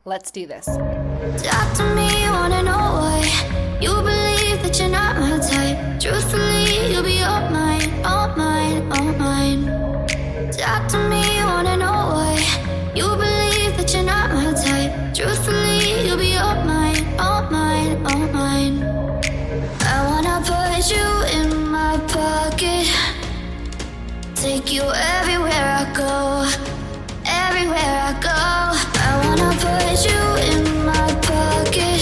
Let's do this. Talk to me, wanna know why you believe that you're not my type. Truthfully, you'll be all mine, all mine, all mine. Talk to me, wanna know why you believe that you're not my type. Truthfully, you'll be all mine, all mine, all mine. I wanna put you in my pocket, take you everywhere I go, everywhere I go. I wanna put you in my pocket,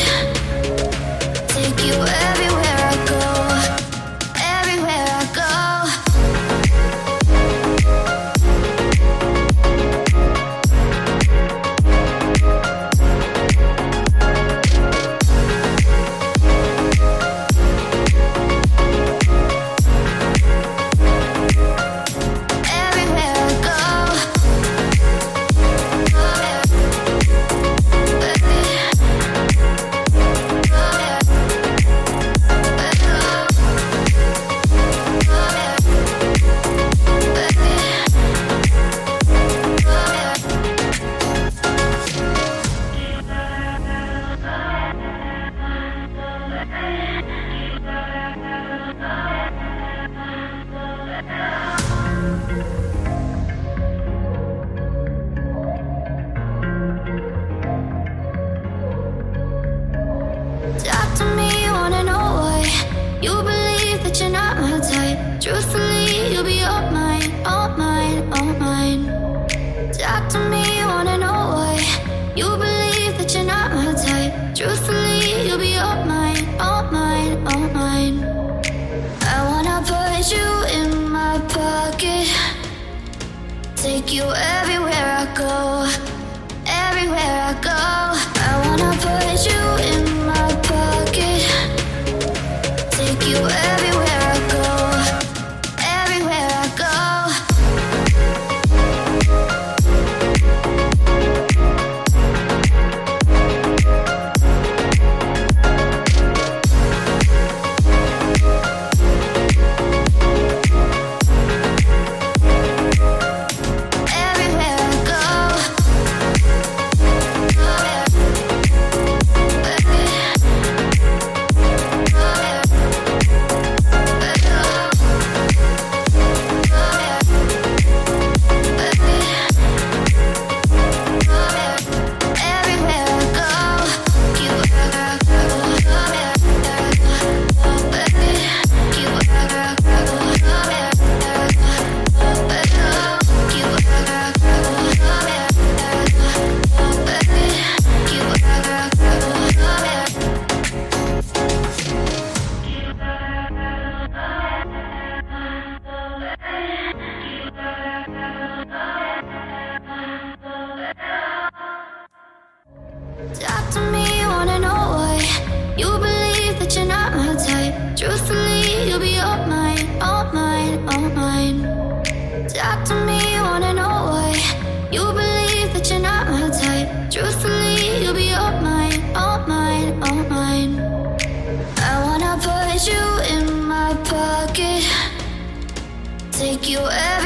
take you everywhere I go, everywhere I go. Talk to me, wanna know why you believe that you're not my type. Truthfully, you'll be all mine, all mine, all mine. Talk to me, wanna know why you believe that you're not my type. Truthfully, you'll be all mine, all mine, all mine. I wanna put you in my pocket, take you everywhere I go, everywhere I go. I wanna put you in my pocket, take you everywhere I go, everywhere I go. Everywhere I go. Talk to me, wanna know why you believe that you're not my type. Truthfully, you'll be all mine, all mine, all mine. Talk to me, wanna know why you believe that you're not my type. Truthfully, you'll be all mine, all mine, all mine. I wanna put you in my pocket, take you everywhere.